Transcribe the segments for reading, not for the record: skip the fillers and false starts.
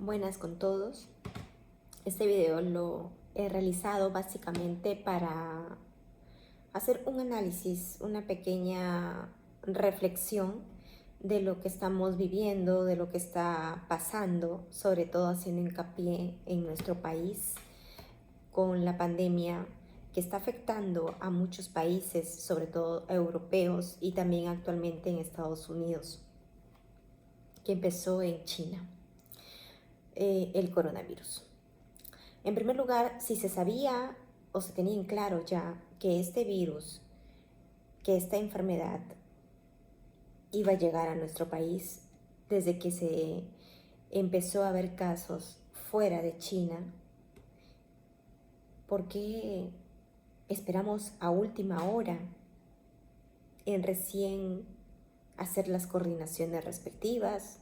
Buenas con todos. Este video lo he realizado básicamente para hacer un análisis, una pequeña reflexión de lo que estamos viviendo, de lo que está pasando, sobre todo haciendo hincapié en nuestro país con la pandemia que está afectando a muchos países, sobre todo europeos y también actualmente en Estados Unidos, que empezó en China. El coronavirus. En primer lugar, si se sabía o se tenía en claro ya que este virus, que esta enfermedad iba a llegar a nuestro país desde que se empezó a haber casos fuera de China, ¿por qué esperamos a última hora en recién hacer las coordinaciones respectivas,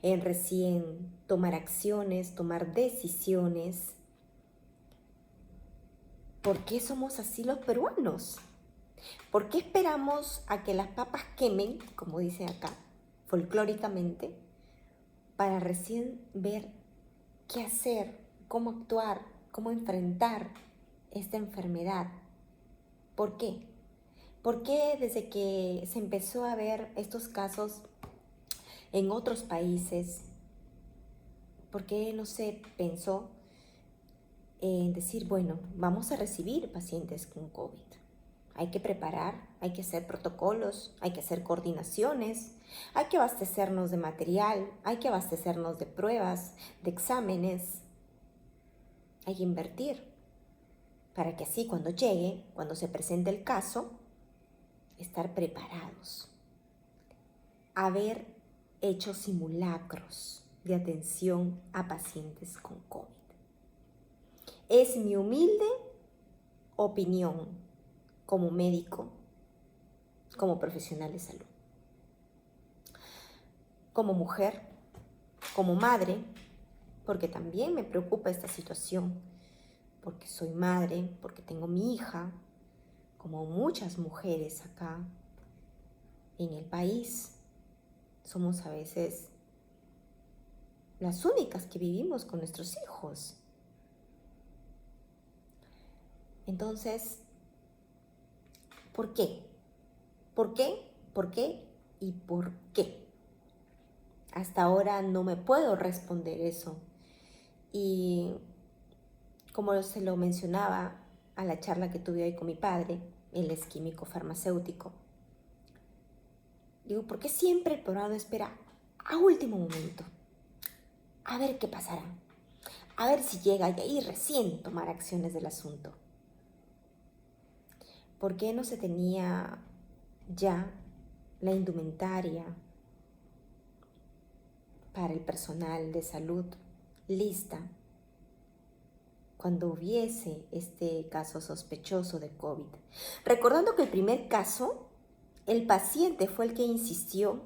en recién tomar acciones, tomar decisiones? ¿Por qué somos así los peruanos? ¿Por qué esperamos a que las papas quemen, como dicen acá, folclóricamente, para recién ver qué hacer, cómo actuar, cómo enfrentar esta enfermedad? ¿Por qué? ¿Por qué desde que se empezó a ver estos casos en otros países, por qué no se pensó en decir, bueno, vamos a recibir pacientes con COVID? Hay que preparar, hay que hacer protocolos, hay que hacer coordinaciones, hay que abastecernos de material, hay que abastecernos de pruebas, de exámenes. Hay que invertir para que así cuando llegue, cuando se presente el caso, estar preparados. Haber hecho simulacros de atención a pacientes con COVID. Es mi humilde opinión como médico, como profesional de salud, como mujer, como madre, porque también me preocupa esta situación, porque soy madre, porque tengo mi hija, como muchas mujeres acá en el país. Somos a veces las únicas que vivimos con nuestros hijos. Entonces, ¿por qué? ¿Por qué? ¿Por qué? ¿Y por qué? Hasta ahora no me puedo responder eso. Y como se lo mencionaba a la charla que tuve hoy con mi padre, él es químico farmacéutico, digo, ¿por qué siempre el peruano espera a último momento? A ver qué pasará. A ver si llega y ahí recién tomar acciones del asunto. ¿Por qué no se tenía ya la indumentaria para el personal de salud lista cuando hubiese este caso sospechoso de COVID? Recordando que el primer caso, el paciente fue el que insistió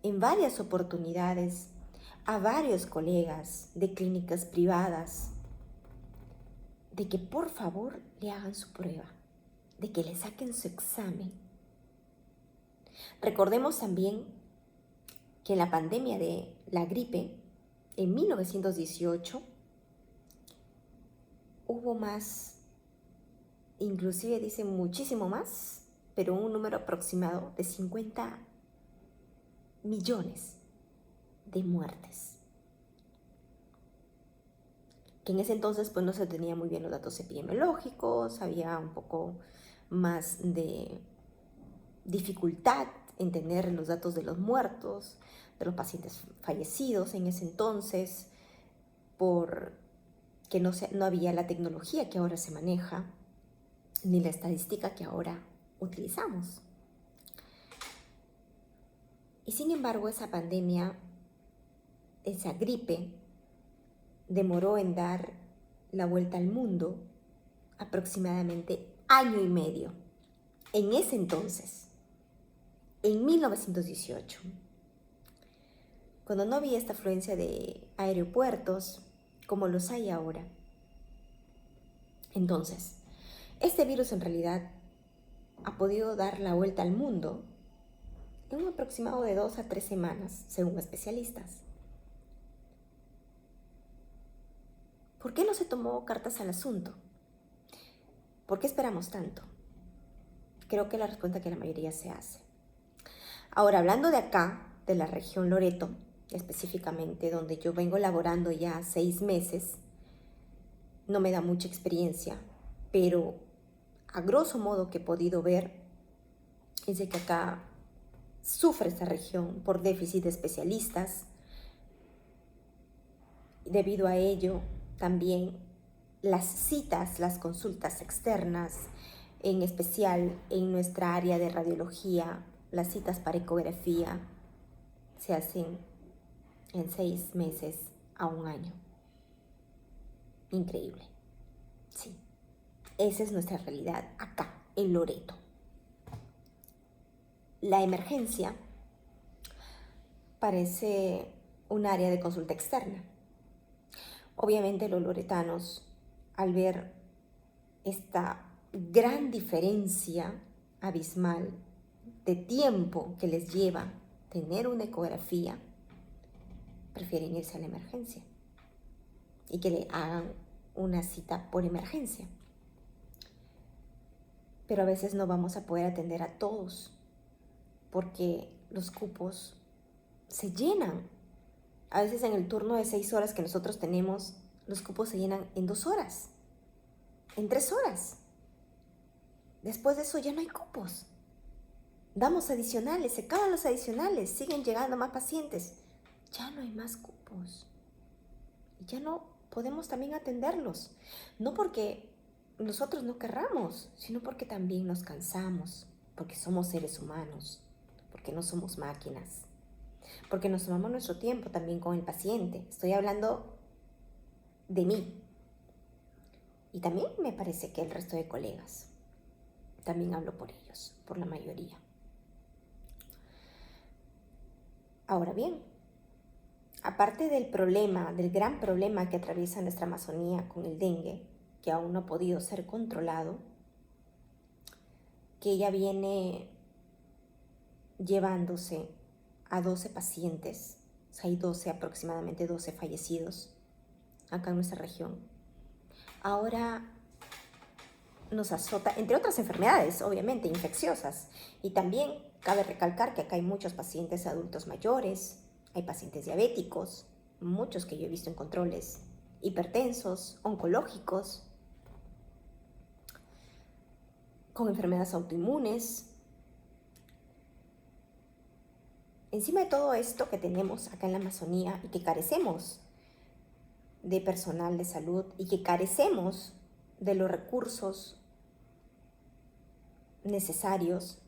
en varias oportunidades a varios colegas de clínicas privadas de que por favor le hagan su prueba, de que le saquen su examen. Recordemos también que en la pandemia de la gripe, en 1918, hubo más, inclusive dicen muchísimo más, pero un número aproximado de 50 millones de muertes. Que en ese entonces pues no se tenían muy bien los datos epidemiológicos, había un poco más de dificultad en tener los datos de los muertos, de los pacientes fallecidos en ese entonces, porque no había la tecnología que ahora se maneja, ni la estadística que ahora utilizamos. Y sin embargo, esa pandemia, esa gripe, demoró en dar la vuelta al mundo aproximadamente año y medio. En ese entonces, en 1918, cuando no había esta afluencia de aeropuertos como los hay ahora. Entonces, este virus en realidad ha podido dar la vuelta al mundo en un aproximado de 2 a 3 semanas, según especialistas. ¿Por qué no se tomó cartas al asunto? ¿Por qué esperamos tanto? Creo que la respuesta que la mayoría se hace. Ahora, hablando de acá, de la región Loreto, específicamente donde yo vengo laborando ya 6 meses, no me da mucha experiencia, pero a grosso modo que he podido ver es de que acá sufre esta región por déficit de especialistas. Debido a ello, también las citas, las consultas externas, en especial en nuestra área de radiología, las citas para ecografía se hacen en 6 meses a 1 año. Increíble. Sí, esa es nuestra realidad acá, en Loreto. La emergencia parece un área de consulta externa. Obviamente los loretanos, al ver esta gran diferencia abismal de tiempo que les lleva tener una ecografía, prefieren irse a la emergencia y que le hagan una cita por emergencia. Pero a veces no vamos a poder atender a todos porque los cupos se llenan. A veces en el turno de 6 horas que nosotros tenemos, los cupos se llenan en 2 horas, en 3 horas. Después de eso ya no hay cupos. Damos adicionales, se acaban los adicionales, siguen llegando más pacientes. Ya no hay más cupos. Y ya no podemos también atenderlos. No porque nosotros no querramos, sino porque también nos cansamos, porque somos seres humanos, porque no somos máquinas, porque nos tomamos nuestro tiempo también con el paciente. Estoy hablando de mí. Y también me parece que el resto de colegas. También hablo por ellos, por la mayoría. Ahora bien, aparte del problema, del gran problema que atraviesa nuestra Amazonía con el dengue, que aún no ha podido ser controlado, que ya viene llevándose a 12 pacientes, o sea, hay aproximadamente 12 fallecidos acá en nuestra región. Ahora nos azota, entre otras enfermedades, obviamente, infecciosas. Y también cabe recalcar que acá hay muchos pacientes adultos mayores, hay pacientes diabéticos, muchos que yo he visto en controles, hipertensos, oncológicos, con enfermedades autoinmunes. Encima de todo esto que tenemos acá en la Amazonía y que carecemos de personal de salud y que carecemos de los recursos necesarios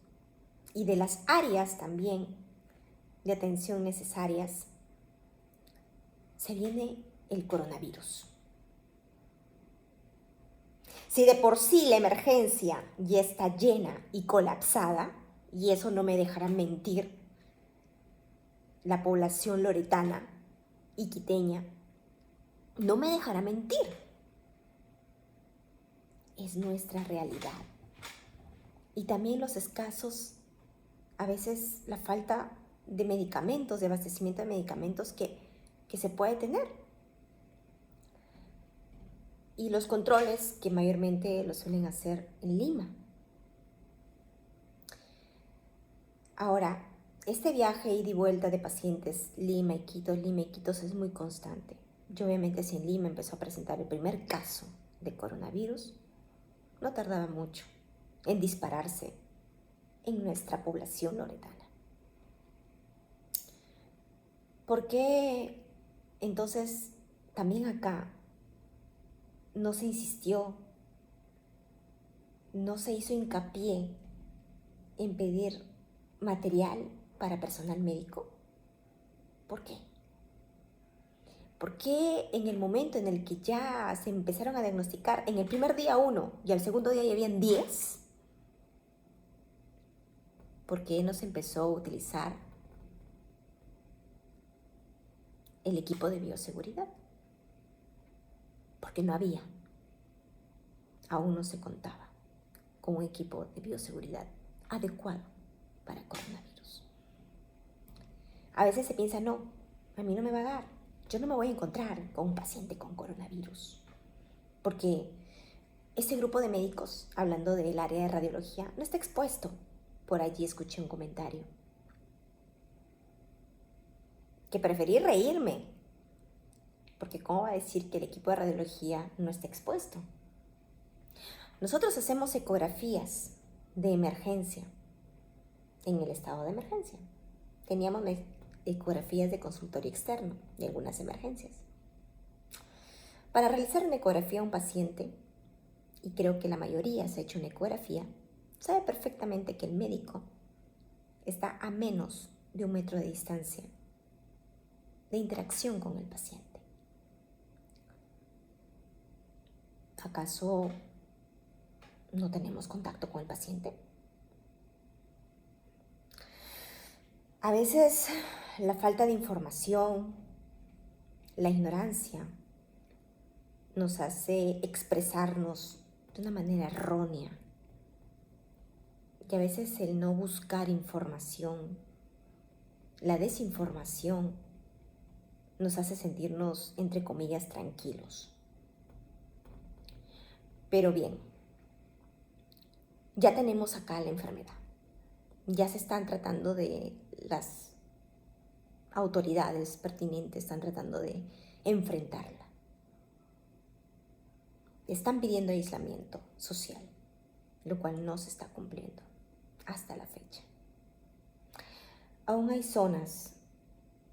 y de las áreas también de atención necesarias, se viene el coronavirus. Si de por sí la emergencia ya está llena y colapsada, y eso no me dejará mentir la población loretana y quiteña, no me dejará mentir. Es nuestra realidad. Y también los escasos, a veces la falta de medicamentos, de abastecimiento de medicamentos que se puede tener. Y los controles que mayormente lo suelen hacer en Lima. Ahora, este viaje ida y vuelta de pacientes Lima, Iquitos es muy constante. Yo obviamente si en Lima empezó a presentar el primer caso de coronavirus, no tardaba mucho en dispararse en nuestra población loretana. ¿Por qué entonces también acá no se insistió, no se hizo hincapié en pedir material para personal médico? ¿Por qué? ¿Por qué en el momento en el que ya se empezaron a diagnosticar, en el primer día 1 y al segundo día ya habían 10? ¿Por qué no se empezó a utilizar el equipo de bioseguridad? Porque no había, aún no se contaba con un equipo de bioseguridad adecuado para coronavirus. A veces se piensa, no, a mí no me va a dar, yo no me voy a encontrar con un paciente con coronavirus. porque ese grupo de médicos, hablando del área de radiología, no está expuesto. Por allí escuché un comentario. Que preferí reírme, porque ¿cómo va a decir que el equipo de radiología no está expuesto? Nosotros hacemos ecografías de emergencia en el estado de emergencia. Teníamos ecografías de consultorio externo de algunas emergencias. Para realizar una ecografía a un paciente, y creo que la mayoría se ha hecho una ecografía, sabe perfectamente que el médico está a menos de 1 metro de distancia de interacción con el paciente. ¿Acaso no tenemos contacto con el paciente? A veces la falta de información, la ignorancia, nos hace expresarnos de una manera errónea. Y a veces el no buscar información, la desinformación, nos hace sentirnos, entre comillas, tranquilos. Pero bien, ya tenemos acá la enfermedad. Ya se están tratando las autoridades pertinentes, están tratando de enfrentarla. Están pidiendo aislamiento social, lo cual no se está cumpliendo hasta la fecha. Aún hay zonas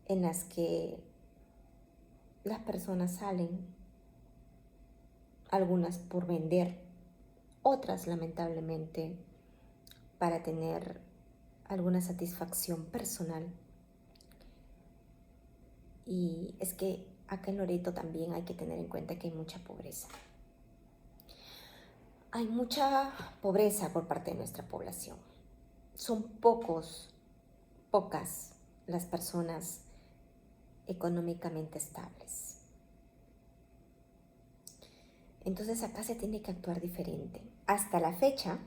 en las que las personas salen, algunas por vender, otras lamentablemente para tener alguna satisfacción personal. Y es que acá en Loreto también hay que tener en cuenta que hay mucha pobreza. Hay mucha pobreza por parte de nuestra población. Son pocas las personas económicamente estables. Entonces acá se tiene que actuar diferente. Hasta la fecha,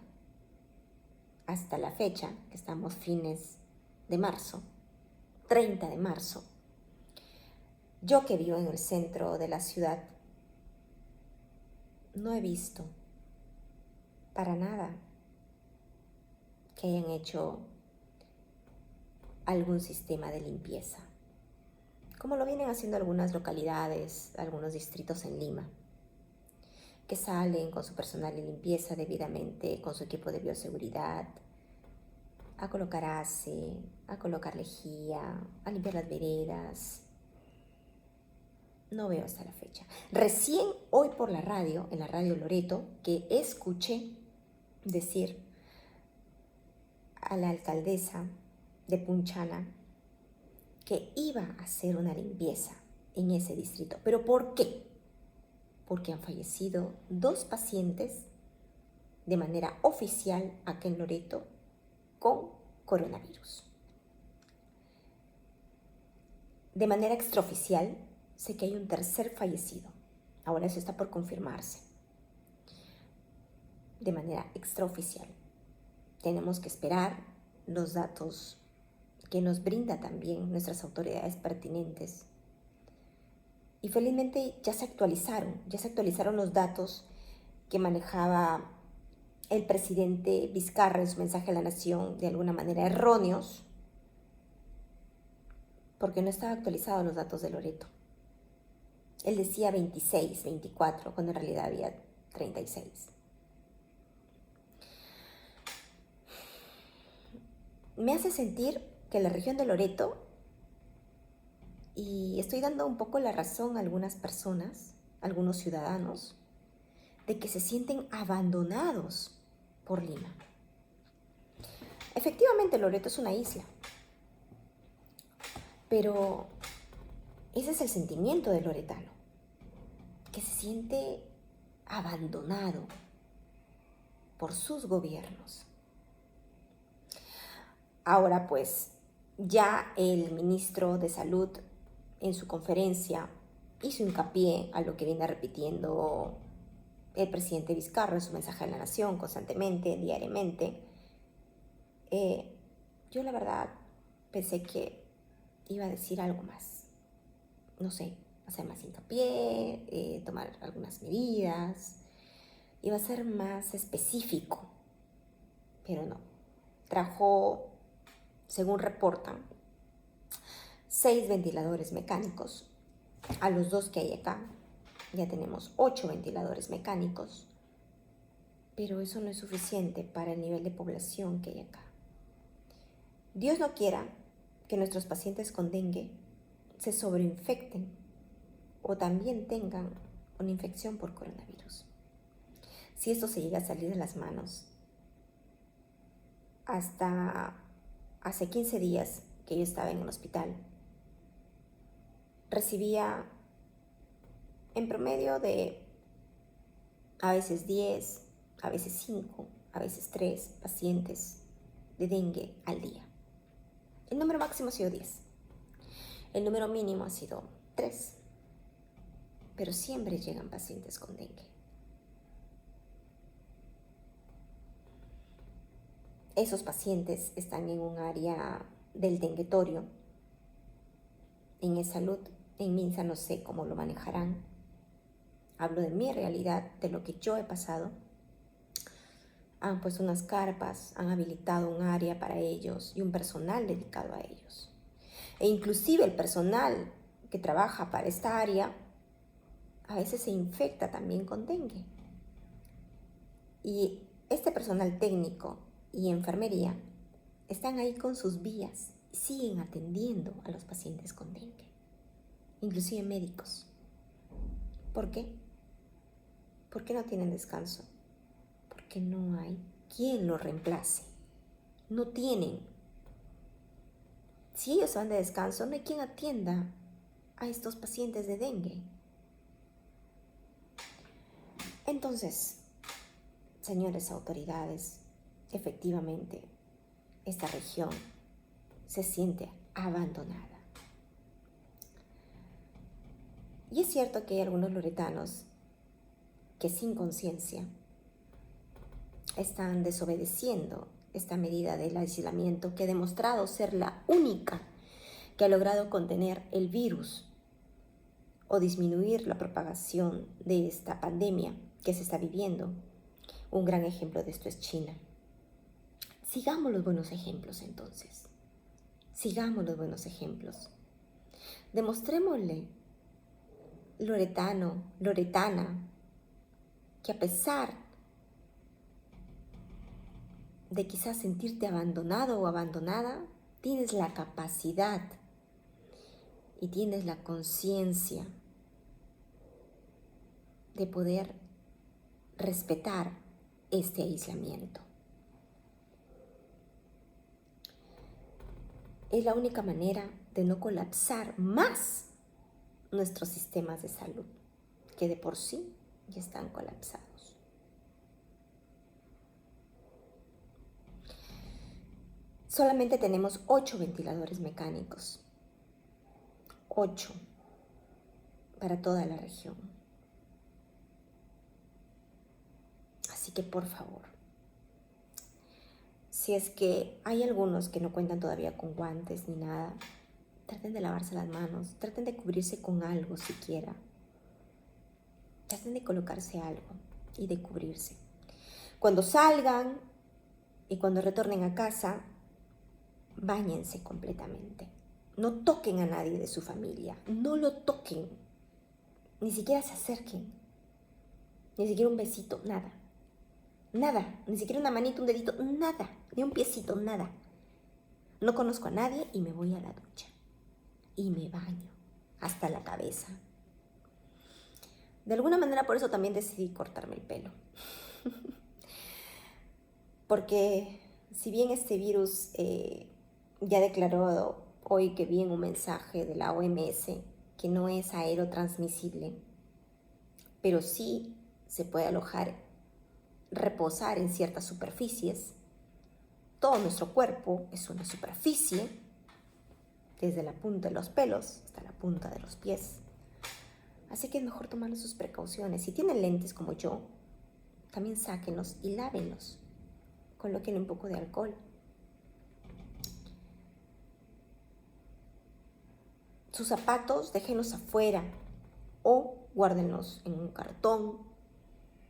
que estamos fines de marzo, 30 de marzo, yo que vivo en el centro de la ciudad, no he visto para nada que hayan hecho algún sistema de limpieza, como lo vienen haciendo algunas localidades, algunos distritos en Lima, que salen con su personal de limpieza debidamente, con su equipo de bioseguridad, a colocar ACE, a colocar lejía, a limpiar las veredas. No veo hasta la fecha. Recién hoy por la radio, en la radio Loreto, que escuché decir a la alcaldesa de Punchana que iba a hacer una limpieza en ese distrito. ¿Pero por qué? Porque han fallecido 2 pacientes de manera oficial acá en Loreto con coronavirus. De manera extraoficial, sé que hay un 3er fallecido. Ahora eso está por confirmarse. De manera extraoficial. Tenemos que esperar los datos que nos brinda también nuestras autoridades pertinentes. Y felizmente ya se actualizaron los datos que manejaba el presidente Vizcarra en su mensaje a la nación, de alguna manera erróneos, porque no estaban actualizados los datos de Loreto. Él decía 26, 24, cuando en realidad había 36. Me hace sentir que la región de Loreto, y estoy dando un poco la razón a algunas personas, a algunos ciudadanos, de que se sienten abandonados por Lima. Efectivamente, Loreto es una isla, pero ese es el sentimiento del loretano, que se siente abandonado por sus gobiernos. Ahora pues, ya el ministro de Salud en su conferencia hizo hincapié a lo que viene repitiendo el presidente Vizcarra en su mensaje a la nación constantemente, diariamente. Yo la verdad pensé que iba a decir algo más. No sé, hacer más hincapié, tomar algunas medidas, iba a ser más específico, pero no. Trajo, según reportan, 6 ventiladores mecánicos. A los 2 que hay acá, ya tenemos 8 ventiladores mecánicos, pero eso no es suficiente para el nivel de población que hay acá. Dios no quiera que nuestros pacientes con dengue se sobreinfecten o también tengan una infección por coronavirus. Si esto se llega a salir de las manos, hasta hace 15 días que yo estaba en el hospital, recibía en promedio de a veces 10, a veces 5, a veces 3 pacientes de dengue al día. El número máximo ha sido 10. El número mínimo ha sido 3. Pero siempre llegan pacientes con dengue. Esos pacientes están en un área del denguetorio. En E-Salud, en Minsa no sé cómo lo manejarán. Hablo de mi realidad, de lo que yo he pasado. Han puesto unas carpas, han habilitado un área para ellos y un personal dedicado a ellos. E inclusive el personal que trabaja para esta área a veces se infecta también con dengue. Y este personal técnico y enfermería están ahí con sus vías y siguen atendiendo a los pacientes con dengue, inclusive médicos. ¿Por qué? ¿Por qué no tienen descanso? Porque no hay quien lo reemplace. No tienen. Si ellos van de descanso, no hay quien atienda a estos pacientes de dengue. Entonces, señores autoridades, efectivamente, esta región se siente abandonada. Y es cierto que hay algunos loretanos que sin conciencia están desobedeciendo esta medida del aislamiento que ha demostrado ser la única que ha logrado contener el virus o disminuir la propagación de esta pandemia que se está viviendo. Un gran ejemplo de esto es China. Sigamos los buenos ejemplos entonces. Sigamos los buenos ejemplos. Demostrémosle, loretano, loretana, que a pesar de quizás sentirte abandonado o abandonada, tienes la capacidad y tienes la conciencia de poder respetar este aislamiento. Es la única manera de no colapsar más nuestros sistemas de salud, que de por sí ya están colapsados. Solamente tenemos 8 ventiladores mecánicos. 8 para toda la región. Así que por favor, si es que hay algunos que no cuentan todavía con guantes ni nada, traten de lavarse las manos, traten de cubrirse con algo siquiera. Traten de colocarse algo y de cubrirse. Cuando salgan y cuando retornen a casa, báñense completamente. No toquen a nadie de su familia, no lo toquen. Ni siquiera se acerquen. Ni siquiera un besito, nada. Nada, ni siquiera una manita, un dedito, nada. Ni un piecito, nada. No conozco a nadie y me voy a la ducha. Y me baño hasta la cabeza. De alguna manera por eso también decidí cortarme el pelo. Porque si bien este virus ya declaró hoy que vi en un mensaje de la OMS que no es aerotransmisible, pero sí se puede alojar, reposar en ciertas superficies. Todo nuestro cuerpo es una superficie, desde la punta de los pelos hasta la punta de los pies. Así que es mejor tomar sus precauciones. Si tienen lentes como yo, también sáquenlos y lávenlos. Colóquenle un poco de alcohol. Sus zapatos, déjenlos afuera. o guárdenlos en un cartón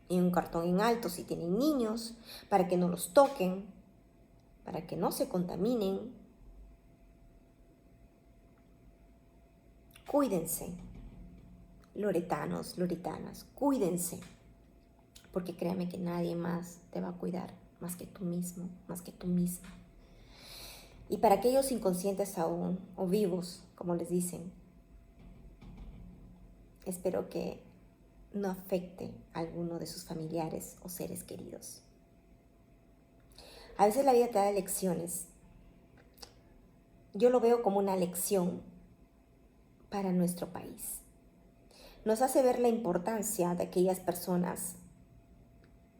en alto si tienen niños, para que no los toquen, para que no se contaminen. Cuídense, loretanos, loretanas, cuídense, porque créame que nadie más te va a cuidar, más que tú mismo, más que tú misma. Y para aquellos inconscientes aún, o vivos, como les dicen, espero que no afecte a alguno de sus familiares o seres queridos. A veces la vida te da lecciones. Yo lo veo como una lección para nuestro país. Nos hace ver la importancia de aquellas personas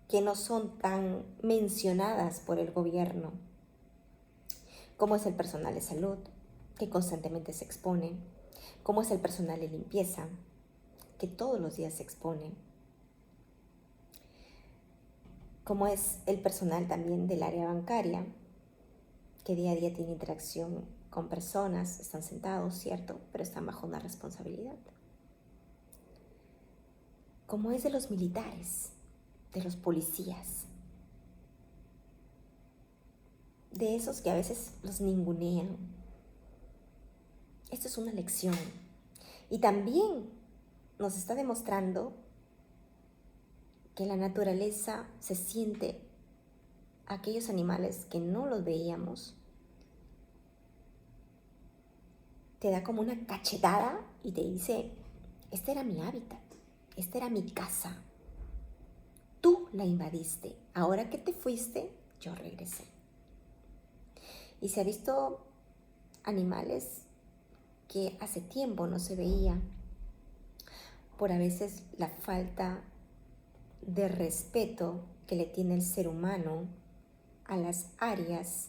que no son tan mencionadas por el gobierno, como es el personal de salud, que constantemente se expone, como es el personal de limpieza, que todos los días se expone, como es el personal también del área bancaria, que día a día tiene interacción con personas, están sentados, cierto, pero están bajo una responsabilidad. Como es de los militares, de los policías, de esos que a veces los ningunean. Esto es una lección. Y también nos está demostrando que la naturaleza se siente a aquellos animales que no los veíamos. Te da como una cachetada y te dice, este era mi hábitat, esta era mi casa. Tú la invadiste. Ahora que te fuiste, yo regresé. Y se ha visto animales que hace tiempo no se veía por a veces la falta de respeto que le tiene el ser humano a las áreas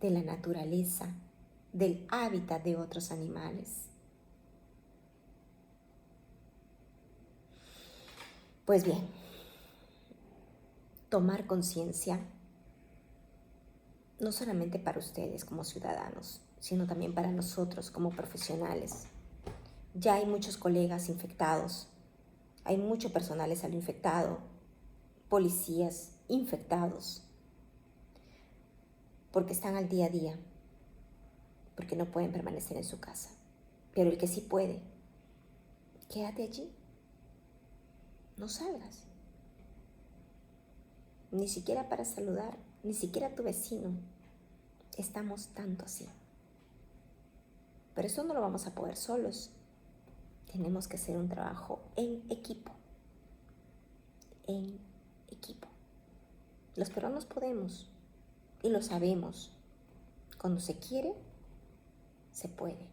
de la naturaleza, del hábitat de otros animales. Pues bien, tomar conciencia, no solamente para ustedes como ciudadanos, sino también para nosotros como profesionales. Ya hay muchos colegas infectados, hay mucho personal de salud infectado, policías infectados, porque están al día a día, porque no pueden permanecer en su casa. Pero el que sí puede, quédate allí, no salgas, ni siquiera para saludar, ni siquiera a tu vecino. Estamos tanto así. Pero eso no lo vamos a poder solos. Tenemos que hacer un trabajo en equipo. En equipo. Los peruanos podemos y lo sabemos. Cuando se quiere, se puede.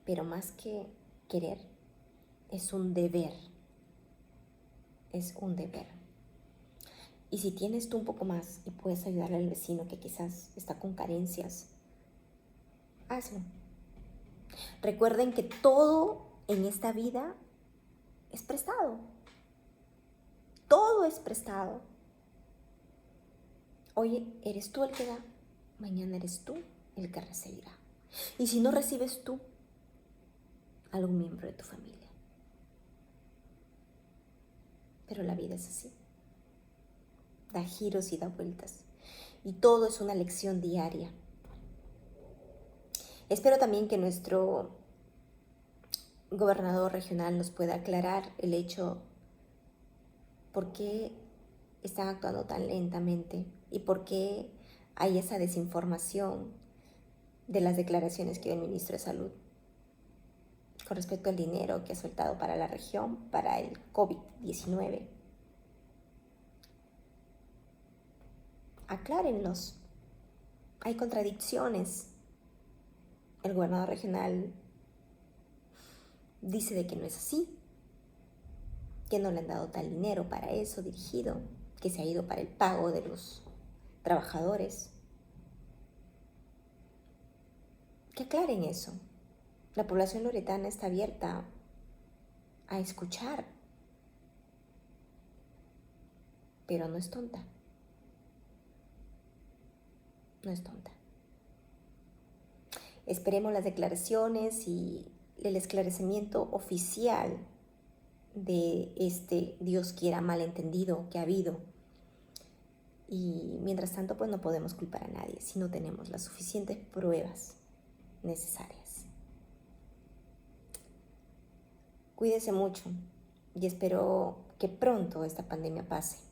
Pero más que querer, es un deber. Es un deber. Y si tienes tú un poco más y puedes ayudarle al vecino que quizás está con carencias, hazlo. Recuerden que todo en esta vida es prestado. Todo es prestado. Hoy eres tú el que da, mañana eres tú el que recibirá. Y si no recibes tú, algún miembro de tu familia. Pero la vida es así. Da giros y da vueltas. Y todo es una lección diaria. Espero también que nuestro gobernador regional nos pueda aclarar el hecho por qué están actuando tan lentamente y por qué hay esa desinformación de las declaraciones que dio el ministro de Salud con respecto al dinero que ha soltado para la región, para el COVID-19. Aclárenlos. Hay contradicciones. El gobernador regional dice de que no es así, que no le han dado tal dinero para eso dirigido, que se ha ido para el pago de los trabajadores. Que aclaren eso. La población loretana está abierta a escuchar, pero no es tonta. No es tonta. Esperemos las declaraciones y el esclarecimiento oficial de este Dios quiera malentendido que ha habido. Y mientras tanto, pues no podemos culpar a nadie si no tenemos las suficientes pruebas necesarias. Cuídese mucho y espero que pronto esta pandemia pase.